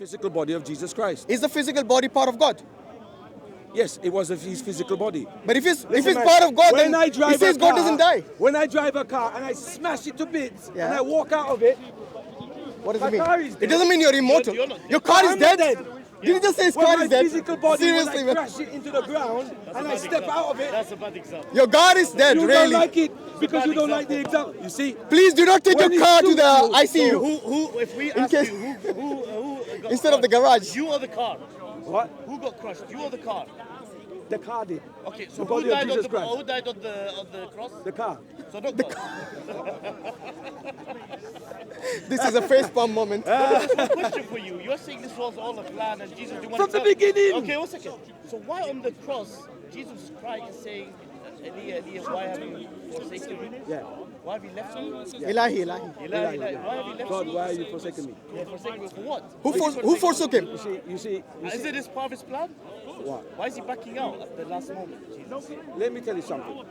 Physical body of Jesus Christ. Is the physical body part of God? Yes, it was his physical body. But if it's part of God, then he says God doesn't die. When I drive a car and I smash it to bits Yeah. and I walk out of it, What does my it mean? car is dead. It doesn't mean you're immortal. Your car is I'm dead. dead. Did you just say his When car my is dead? physical body, Seriously, when I man. crash it into the ground and I step out of it, That's a bad example. Your God is dead, you really. don't like it because you don't like the example. You see, Please do not take When your it car to suits the you, ICU If we In ask case- you who got instead of the crushed, garage. you or the car? what? Who got crushed? You or the car? The car did. Okay, so The who body of died, Jesus on Christ. who died on the cross? The car. So not God. This is a face palm moment. There's one question for you. You're saying this was all a plan and Jesus didn't want From to the beginning. Okay, 1 second. So why on the cross Jesus crying and saying, Elias, why have you forsaken me? Yeah. Why have you left me? Ilahi. Eli, why have you left God, me? why are you forsaking me? Yeah, forsaken me for what? Who forsook him? You see. Is it this part of his plan? What? Why is he backing out at the last moment? Jesus? Let me tell you something.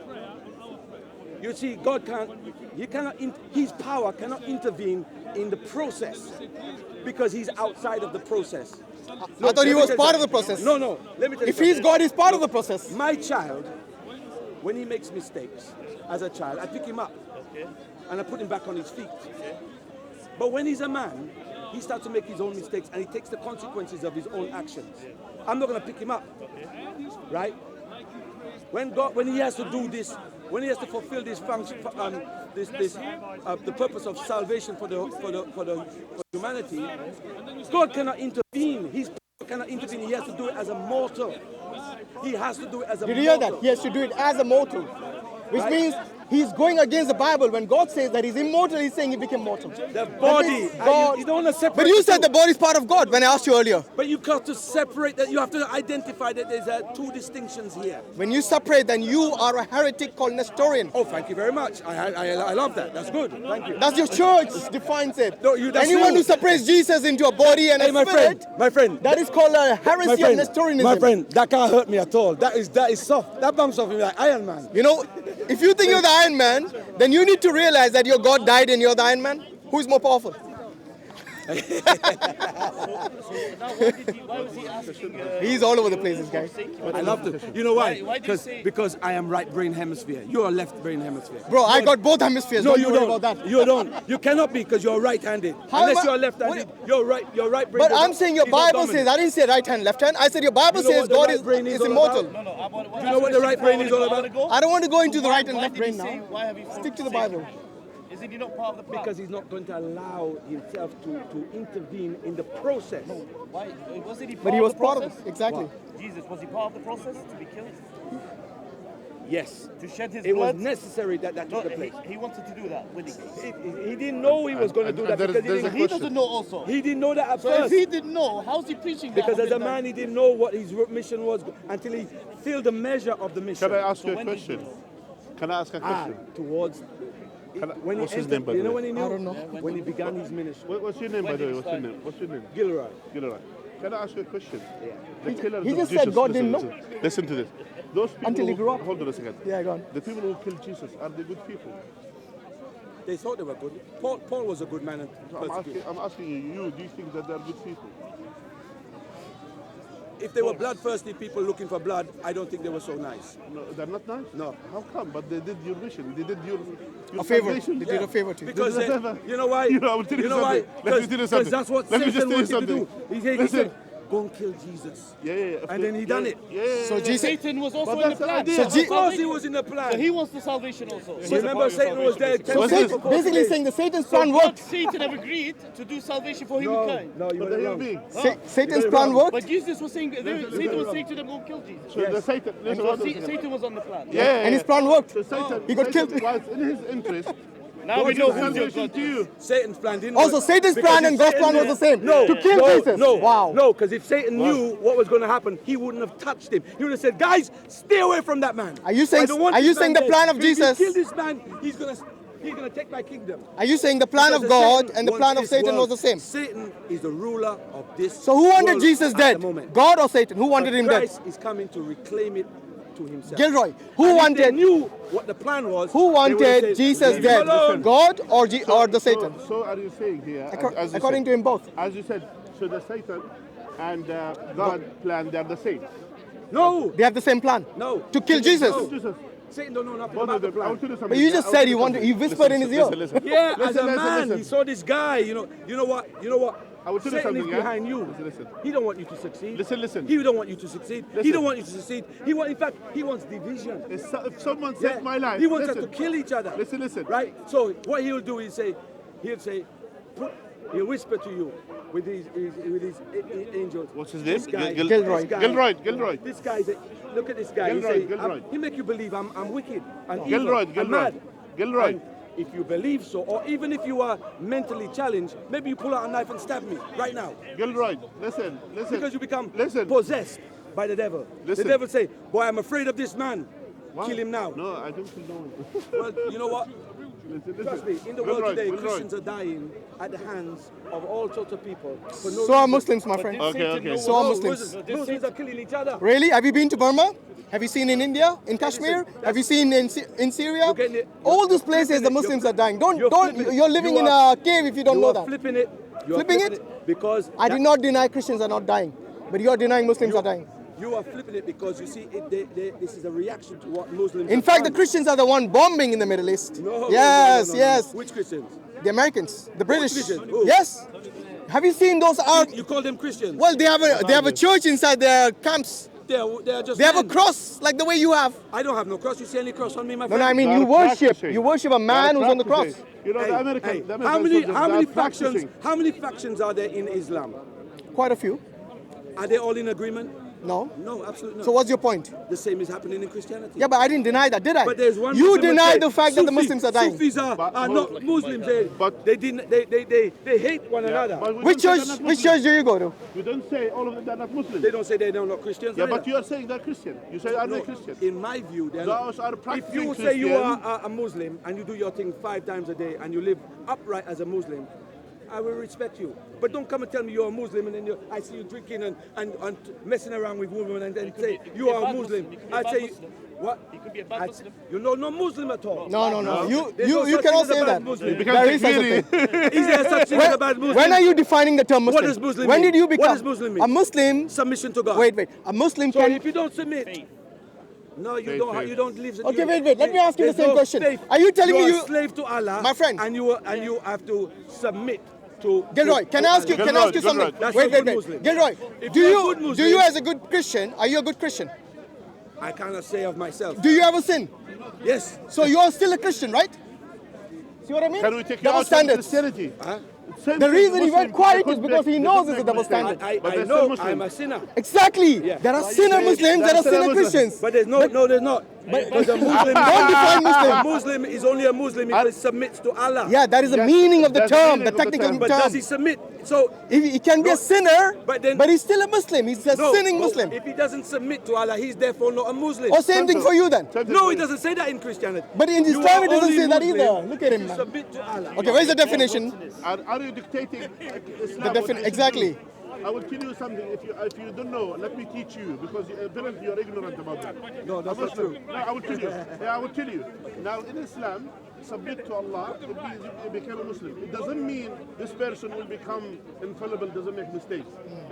You see, God can't, his power cannot intervene in the process because he's outside of the process. I thought he was part of the process. No, let me tell you If he's something. God, he's part of the process. My child, when he makes mistakes as a child, I pick him up and I put him back on his feet. But when he's a man, he starts to make his own mistakes and he takes the consequences of his own actions. I'm not going to pick him up, right? When he has to do this, when he has to fulfill this function, the purpose of salvation for humanity, God cannot intervene. His power cannot intervene. He has to do it as a mortal. He has to do it as a mortal. Did you hear that? He has to do it as a mortal. Which means he's going against the Bible. When God says that he's immortal, he's saying he became mortal. The body. God. You don't want to separate. But you the said two. the body is part of God when I asked you earlier. But you got to separate that. You have to identify that there's two distinctions here. When you separate, then you are a heretic called Nestorian. Oh, thank you very much. I love that. That's good. Thank you. That's your church defines it. No, that's Anyone you. who separates Jesus into a body and Hey, a my spirit, friend. that is called a heresy of Nestorianism. My friend, that can't hurt me at all. That is soft. That bumps off me like Iron Man. You know, if you think you're the Iron Man, then you need to realize that your God died and you're the Iron Man. Who's more powerful? So now why was he asking? He's all over the place, this guy. I love to. You know why? Why do you say- Because I am right brain hemisphere. You're a left brain hemisphere. Bro, I got both hemispheres. No, Don't you worry don't. about that. You don't. You cannot be because you're right-handed. How Unless am I- you're left-handed, you're right brain. But I'm saying your is not Bible says, dominant. I didn't say right hand, left hand. I said your Bible You know says what the God right brain is is all immortal. about? Do you know what the right brain is all about? I don't want to go into the right and Why left did he brain say, now. why have you Stick to the forsaken Bible. me? Isn't he not part of the plan? Because he's not going to allow himself to intervene in the process. Why wasn't he part But he was of the part of process? it. Exactly. Jesus, was he part of the process to be killed? Yes. To shed his It was blood? necessary that No, took place. he wanted to do that willingly. He didn't know he was going to do that because He doesn't know also. he didn't know that at So first. if he didn't know, how's he preaching that? Because as a man, he didn't know what his mission was until he filled the measure of the mission. Can I ask you a when did you question? Can I ask a question? Towards when he What's his entered, name, by the you know way? when he knew? I don't know. When he began his ministry. What's your name, by the way? What's your name? Gilroy. Gilroy. Can I ask you a question? Yeah. The killers he of just Jesus, said God didn't know. Listen to this. Those people Until he grew up. Hold on a second. Yeah, go on. The people who killed Jesus, are they good people? They thought they were good. Paul was a good man and persecuted. I'm asking you, do you think that they're good people? If they were bloodthirsty people looking for blood, I don't think they were so nice. No, they're not nice? No. How come? But they did your mission. They did your A favor. salvation. They did a favor to you. Because This is a favor. you know why? You know, I will tell you know why? something. Let me tell you Because something. that's what Let me just Satan tell you wanted to do. something. He Listen. said, go and kill Jesus. Yeah. And then he done it. Yeah. So Jesus, Satan was also But in the that's the plan. idea. Of course he was in the plan. So he wants the salvation also. So remember Satan was there. so What's Satan, this? basically saying the Satan's So plan God, worked. Satan have agreed to do salvation for humankind. No, you But were they're human wrong. beings. Satan's plan worked. But Jesus was saying, Satan was saying to them, go kill Jesus. So the Satan, listen, So hold on a second. Satan was on the plan. Yeah. And his plan worked. So Satan, He got Satan killed. was in his interest. Now we know who's your salvation God to you. Satan's plan didn't Also, work. Satan's Because plan if and God's Satan plan was the same. No, To kill no, Jesus. No, Wow. No, because if Satan knew what was going to happen, he wouldn't have touched him. He would have said, guys, stay away from that man. Are you saying- I don't want are this you saying man the dead. plan of If Jesus- you kill this man, he's going to take my kingdom. Are you saying the plan of Because God Satan and the wants plan of this Satan was world. the same? Satan is the ruler of this So who wanted world Jesus at dead? the moment. God or Satan? Who wanted But him dead? Christ is coming to reclaim it to himself. Gilroy. Who And if they wanted knew what the plan was. who they would have wanted said, Jesus "Leave him dead? alone." God or the Satan? So are you saying here, as you According said, to him, both. as you said, So the Satan and God plan, they're the same. No, They have the same plan. no. To kill Jesus. No. Jesus, Satan don't know nothing both about of the them. I will plan. tell you something. But you just I will said tell you you wanted, something. you whispered in his ear. Listen. Yeah, as Listen, a man, listen. he saw this guy. You know what? I will tell you Satan something, is yeah? behind you. Listen. He don't want you to succeed. Listen. He don't want you to succeed. He Listen. don't want you to succeed. In fact, he wants division. If someone Yeah. saved my life, He wants listen. us to kill each other. Listen. Right? So what he'll do is he'll whisper to you with his angels. What's his This name? guy- Gilroy. this guy- Gilroy. This guy, look at this guy. Gilroy. He make you believe I'm wicked and evil Gilroy. and mad. Gilroy. And if you believe so, or even if you are mentally challenged, maybe you pull out a knife and stab me right now. Gilroy, listen. Because you become Listen. possessed by the devil. Listen. The devil say, boy, I'm afraid of this man. What? Kill him now. No, I don't feel no. Well, you know what? Trust me, in the world Gilroy, today, Gilroy. Christians are dying at the hands of all sorts of people. For no So are reason. Muslims, my friend. Okay. So are No, Muslims. Muslims are killing each other. Really? Have you been to Burma? Have you seen in India, in Kashmir? Have you seen in Syria? You're getting it- All those you're places flipping the it. Muslims You're are dying. Don't. flipping- You're living you in are- a cave if you don't You know are that. flipping it. You are Flipping it? because I did not deny Christians are not dying, but you are denying Muslims are dying. You are flipping it because you see, this is a reaction to what Muslims. In have fact, the done. Christians are the one bombing in the Middle East. No, Yes, no. yes. Which Christians? The Americans, the British. Christians? Who? Yes. Have you seen those art? You call them Christians? Well, they have a church inside their camps. They are just. They have a men. cross like the way you have. I don't have no cross. You see any cross on me, my No, friend? I mean They you are worship. practicing. You worship a man They are who's on the cross. practicing. You know, Hey, the American, hey, the how American many soldiers, how they many are factions? practicing. How many factions are there in Islam? Quite a few. Are they all in agreement? No. No, absolutely not. So what's your point? The same is happening in Christianity. Yeah, but I didn't deny that, did I? But there's one. You Muslim denied said the fact that the Sufi- Muslims are dying. Sufis are not Muslims. They didn't. They hate one another. But we Which don't say church? they're not Which Muslims. church do you go to? We don't say all of them are not Muslims. They don't say they're not Christians. Yeah, either. but you are saying they're Christian. You say, are they No, Christian? in my view, they're Those not. are If practicing you say you Christian. are a Muslim and you do your thing 5 times a day and you live upright as a Muslim, I will respect you. But don't come and tell me you're a Muslim and then I see you drinking and messing around with women and then say you are a Muslim. I say, what? You could be a bad Muslim. You're no Muslim at all. No. There's no You such cannot thing as say a bad that. Muslim. Because There is such a takfiri. thing. Is there such thing as a bad Muslim? When are you defining the term Muslim? What does Muslim When mean? did you become? What does Muslim mean? A Muslim. Submission to God. Wait. A Muslim So can. if you don't submit, no, you Faith, don't. faith. You don't live. Okay, wait. Let me ask you the There's same no question. faith. Are you telling me are you- a slave to Allah, My friend. and you have to submit to? Gilroy, can I ask you? Can I ask you Gilroy, something? That's Wait. a good Muslim. Gilroy, If do you're a you good Muslim- do you as a good Christian? Are you a good Christian? I cannot say of myself. Do you ever sin? Yes. So you're still a Christian, right? See what I mean? Can we take you Double out from standards. Christianity? The reason he went quiet is because he knows it's a double standard. But I they're know still Muslim. I'm a sinner. Exactly. Yeah. There are Well, you sinner say Muslims, there that's are sinner Muslim. Christians. But there's no, there's not. Because a Muslim, Don't define Muslim. a Muslim is only a Muslim if he submits to Allah. Yeah, that is the Yes, meaning of the that's the term, meaning the of the technical term. But term. does he submit? So He can be a No, sinner, but then- but he's still a Muslim. He's a no, sinning no, Muslim. If he doesn't submit to Allah, he's therefore not a Muslim. Or same thing for you then. No, it doesn't say that in Christianity. But in You Islam are it doesn't only say that Muslim either. Look at him, if you man. submit to Allah. Okay, where's the definition? Are you dictating Islam? The what they should exactly. do? I will tell you something. If you don't know, let me teach you because apparently you're ignorant about that. No, that's I'm not true. No, I will tell you. Yeah, I will tell you. Now in Islam, submit to Allah, it became a Muslim. It doesn't mean this person will become infallible, doesn't make mistakes.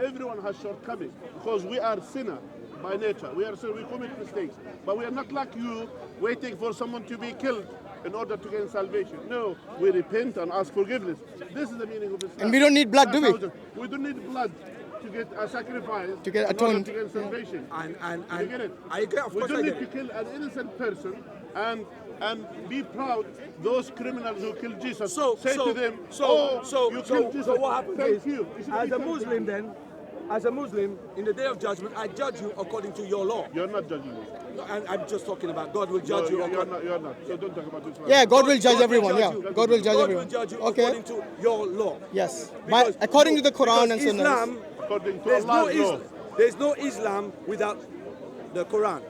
Everyone has shortcomings because we are sinner by nature. We commit mistakes, but we are not like you, waiting for someone to be killed in order to gain salvation. No, we repent and ask forgiveness. This is the meaning of Islam. And we don't need blood, do we? We don't need blood to get a sacrifice To get in order atoned. to gain salvation. And You get it? I get, of We course don't I need get to it. kill an innocent person and be proud those criminals who killed Jesus. Say to them, you killed Jesus. So what happens Thank is, you. You should as be a thankful. Muslim then, as a Muslim, in the day of judgment, I judge you according to your law. You're not judging me. And I'm just talking about God will judge you you're according not. You're not. So don't talk about this. Yeah, God will judge God everyone. judge Yeah, you. God will judge God everyone. will judge you Okay. according to your law. Yes. Because- According to the Quran and because Sunnah. Islam, According to there's no, Allah's law. there's no Islam without the Quran.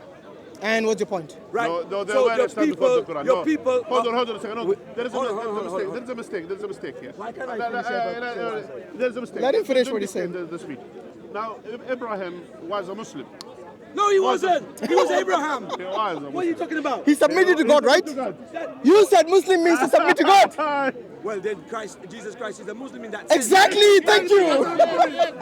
And what's your point? Right? No, there so were your extended people, for the Quran. your No. people. Hold on a second. No, there is a hold on. There's a mistake. There's a mistake here. Why can't I finish it? There's a mistake. Let him finish what he's Don't saying. the speech. Now, Abraham was a Muslim. No, he wasn't. He was Abraham. He was. What are you talking about? He submitted to God, right? You said Muslim means to submit to God. Well, then Jesus Christ is a Muslim in that sense. Exactly, thank you.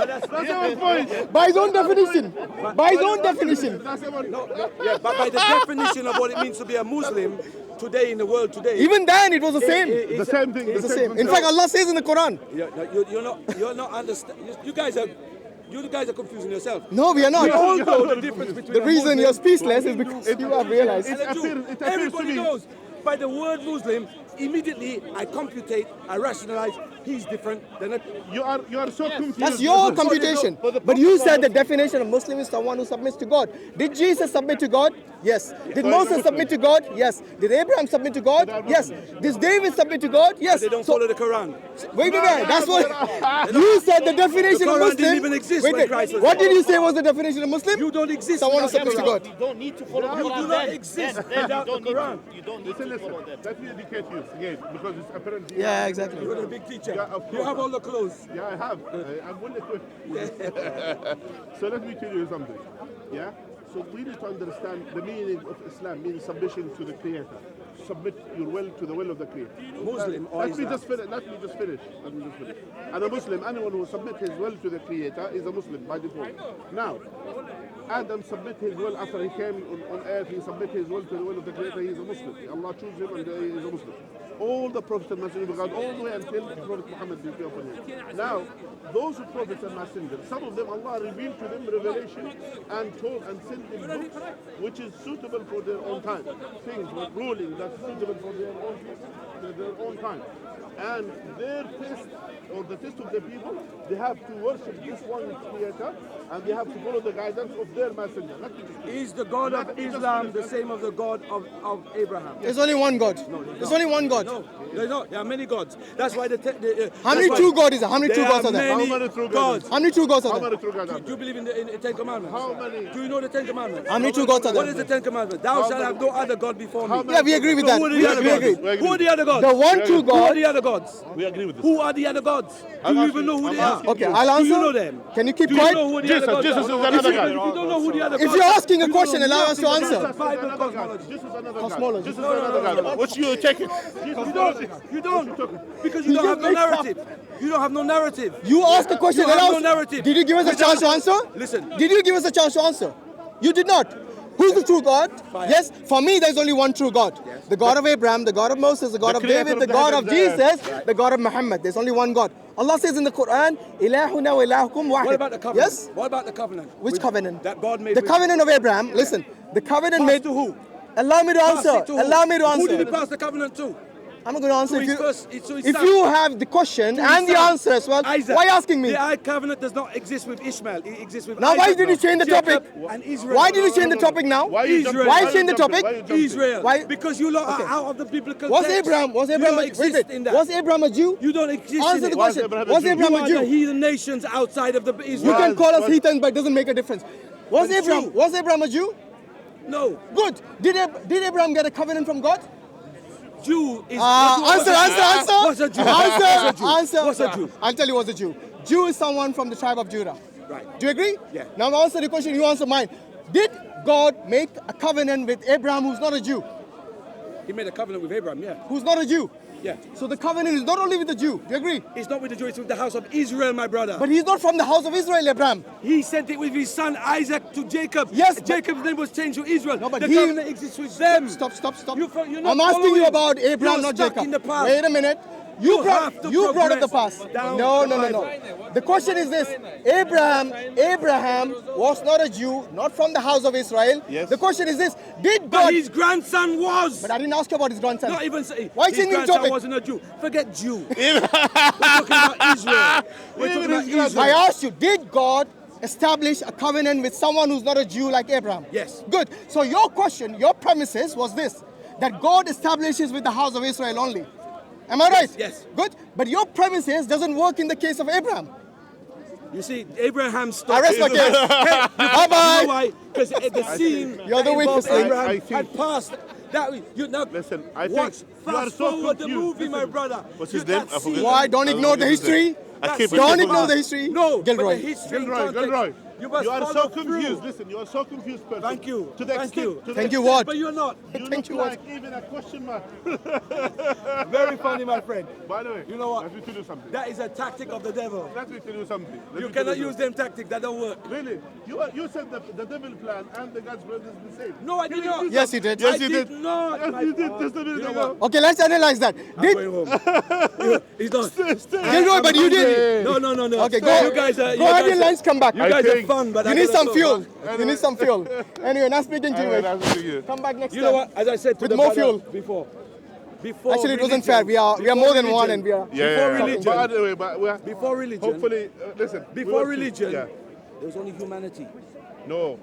That's our point. By his own definition. By his own definition. Yeah, but by the definition of what it means to be a Muslim today in the world today. Even then, it was the same. The same thing. It's the same. In fact, Allah says in the Quran. You're not understanding. You guys are confusing yourself. No, we are not. We all know the difference between The a reason Muslim you're speechless is because you have realized. and a Jew. It appears Everybody to me. knows. By the word Muslim, immediately I computate, I rationalize, he's different than a... You are so confused. That's your computation. But you said the definition of Muslim is someone who submits to God. Did Jesus submit to God? Yes. Did Moses submit to God? Yes. Did Abraham submit to God? Yes. Did David submit to God? Yes. They don't follow the Quran. Wait a minute. That's what you said. The definition The of Quran Muslim. didn't even exist Wait, when wait. Christ was What born. did you say was the definition of Muslim? You don't exist. Someone who without submits to the Quran. God. You don't need to follow the You Quran. do not then. exist Then without the Quran. You don't need to follow them. Let me educate you again, because it's apparently. Yeah, exactly. You're a big teacher. Yeah, of You course. have all the clothes. Yeah, I have. I'm well equipped. So let me tell you something. Yeah. So we need to understand the meaning of Islam means submission to the Creator. Submit your will to the will of the Creator. Muslim or Let me Islam? just finish. And a Muslim, anyone who submits his will to the Creator is a Muslim by default. Now, Adam submit his will after he came on earth. He submit his will to the will of the Creator. He is a Muslim. Allah chose him and he is a Muslim. All the prophets and messengers of God, all the way until Prophet Muhammad be upon him. Now, those prophets and messengers, some of them Allah revealed to them revelation and told and sent them books which is suitable for their own time. Things like ruling that's suitable for their own time. And their test, or the test of the people, they have to worship this one Creator and they have to follow the guidance of their messenger. Is the God of Islam the same as the God of Abraham? There's only one God. There's only one God. No, there's not. There are many gods. That's why How many true gods is there? How many true gods are there? How many true gods? How many true gods How are many there? true gods are Do you there? believe in the Ten Commandments? How many? Do you know the Ten Commandments? How many true gods are What is the there? Ten Commandments? Thou shalt have no other God before me. Yeah, we agree with that. Who are the We other agree. gods? Who are the other gods? The one true Who are God. the other gods? We agree with this. Who are the other gods? Do you even know who they are? Okay, I'll Do you answer. know them? Can you keep Do you quiet? know who the other gods Jesus are? is another guy. If you don't know who the other If gods you're are, asking a you question, don't know allow us to nothing answer. about Bible cosmology. This is another Cosmology. guy. This is another guy. What you taking? You don't. Because you don't have no narrative. You don't have no narrative. You asked a question. You have allow no us- narrative. Did you give us a chance to answer? Listen. Did you give us a chance to answer? You did not. Who's the true God? Fire. Yes, for me, there's only one true God. Yes. The God of Abraham, the God of Moses, the God The of creator David, of the the God of heavens and Jesus, the God of Muhammad. There's only one God. Allah says in the Quran, Ilahuna wa ilahukum wahid. What about the covenant? Yes? What about the covenant? Which covenant? That God made The with- covenant of Abraham. Listen, the covenant Passed made to who? Allow me to Passed answer. it to who? Allow me to Who did he answer. pass the covenant to? I'm not going to answer. To If his you, first- to his if son. you have the question To his and the son. answer as well, Isaac. why asking me? The covenant does not exist with Ishmael. It exists with Now, Isaac. why did you change the Jacob topic? And Israel. Why did you change the topic now? Why you Israel. jumping? Why you change the jumping? topic? Why you jumping? Israel. Why- Because you lot Okay. are out of the biblical Was text. Abraham You don't a exist in that. Was Abraham a Jew? You don't exist Answer in the it. question. Abraham a Was Jew? Abraham You a are the Jew? heathen nations outside of the You Israel. can call us was- heathens, but it doesn't make a difference. Was But it's Abraham true. a Jew? No. Good. Did Abraham get a covenant from God? Jew is... Answer. What's a Jew? Answer. What's a Jew? I'll tell you what's a Jew. Jew is someone from the tribe of Judah. Right. Do you agree? Yeah. Now answer the question, you answer mine. Did God make a covenant with Abraham who's not a Jew? He made a covenant with Abraham, yeah. Who's not a Jew? Yeah. So the covenant is not only with the Jew. Do you agree? It's not with the Jew, it's with the house of Israel, my brother. But he's not from the house of Israel, Abraham. He sent it with his son Isaac to Jacob. Yes, but- Jacob's name was changed to Israel. No, but the he- covenant exists with them. Stop. You're not I'm asking you following. about Abraham, You're not stuck Jacob. in the past. Wait a minute. You have to brought up the progress past. down No. the Bible. The question is this: Abraham was not a Jew, not from the house of Israel. Yes. The question is this: Did But God? his grandson was. But I didn't ask you about his grandson. Not even say Why his changing the grandson topic? wasn't a Jew. Forget Jew. We're talking about Israel. We're talking about Israel. I asked you: Did God establish a covenant with someone who's not a Jew like Abraham? Yes. Good. So your question, your premises was this: that God establishes with the house of Israel only. Am I right? Yes. Good. But your premises doesn't work in the case of Abraham. You see, Abraham I stopped. rest my case. You Bye-bye. know why? Because the scene You're the that involved weakest link. Abraham I think- had passed. That you now Listen, I think watch. you are Fast so forward the confused. movie, my Listen, brother. what's his You- name? that I forget. scene- Why? Don't ignore the history. I keep Don't forgetting. ignore the history. No, Gilroy. But the history Gilroy. You must You are so follow confused. through. Listen, you are so confused person. Thank you. To the Thank extent, you. to the Thank you extent what? But you're not. You Thank look you like even a question mark. Very funny, my friend. By the way, You know what? let me tell you something. That is a tactic of the devil. Let me tell you something. Let You me tell cannot you use them tactics. That don't work. Really? You said the devil plan and the God's plan is the same. No, I did not. Yes, you did. Yes, I you did did. not. Yes, my you did. God. Just a minute You know ago. what? Okay, let's analyze that. I'm Did going home. He's done. Gilroy, but you did. No. Okay, go. You guys are. Go ahead, your lines come back. You guys are think fun, but You I need gotta some go fuel. back. You need some fuel. Anyway, nice speaking to you. Anyway, mate. that's the thing. Come back next You time. know what? As I said to With the more brother fuel. before Actually, it wasn't religion- fair. We are before more than religion- one, and we are. Before religion. But anyway, but we are, Before religion. hopefully, listen. we Before want to- religion, Yeah. there was only humanity. No.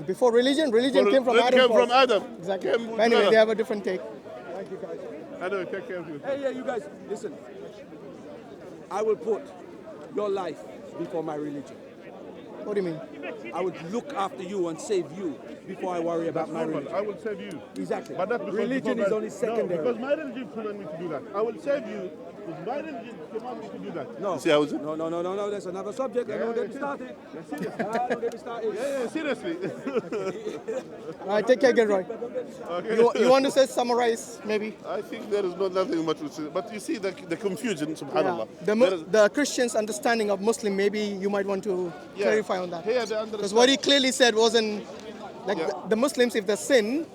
Before religion came from It Adam. came from first. Adam. Exactly. Came with Anyway, Adam. they have a different take. Thank you, guys. Anyway, take care of you. Hey, yeah, you guys, listen. I will put your life before my religion. What do you mean? I would look after you and save you before I worry about my Normal. religion. I will save you. Exactly. But not because Religion before is my- only secondary. No, because my religion command me to do that. I will save you because my religion command me to do that. No. You see how is it? No, that's another subject. I don't get me started. Don't get me started. Yeah, seriously. All right, take care, Gilroy. You want to say summarize maybe? I think there is nothing much to say. But you see the confusion, subhanAllah. The Christians' understanding of Muslim, maybe you might want to clarify on that. Here they Because what he clearly said wasn't like the Muslims, if they sin,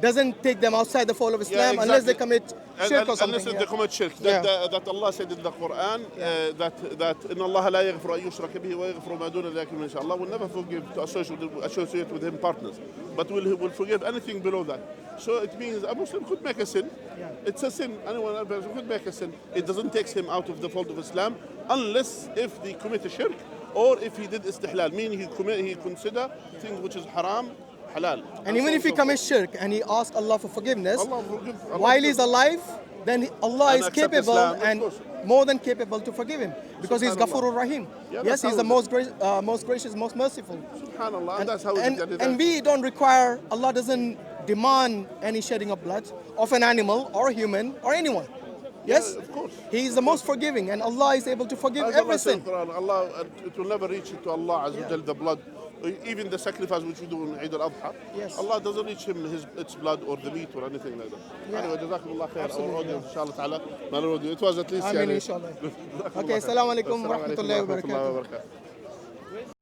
doesn't take them outside the fold of Islam unless they commit shirk or something. Unless they commit shirk. That Allah said in the Quran that إن الله لا يغفر أن يشرك به ويغفر ما دون ذلك من شاء. Allah will never forgive to associate with him partners, but will forgive anything below that. So it means a Muslim could make a sin. It's a sin. Anyone could make a sin. It doesn't take him out of the fold of Islam unless if they commit a shirk or if he did istihlal, meaning he consider things which is haram halal. And even if he commits shirk and he asks Allah for forgiveness, Allah while he's alive, then Allah And is accept capable Islam, of and course. more than capable to forgive him because he's Ghafurur Rahim. Yeah, Yes, that's he's the how most gracious, most merciful. SubhanAllah, and that's how it is. And we don't require, Allah doesn't demand any shedding of blood of an animal or a human or anyone. Yes, of course. He is the most forgiving, and Allah is able to forgive As every Allah said in sin. the Quran, Allah, it will never reach to Allah Azza wa Jal, the blood. Even the sacrifice which we do in Eid al-Adha, Yes. Allah doesn't reach him its blood or the meat or anything like that. Anyway, Jazak Allah Khair, our audience, inshallah ta'ala. It was at least. Amin, inshallah. Okay, assalamu alaikum wa rahmatullahi wa barakatuh.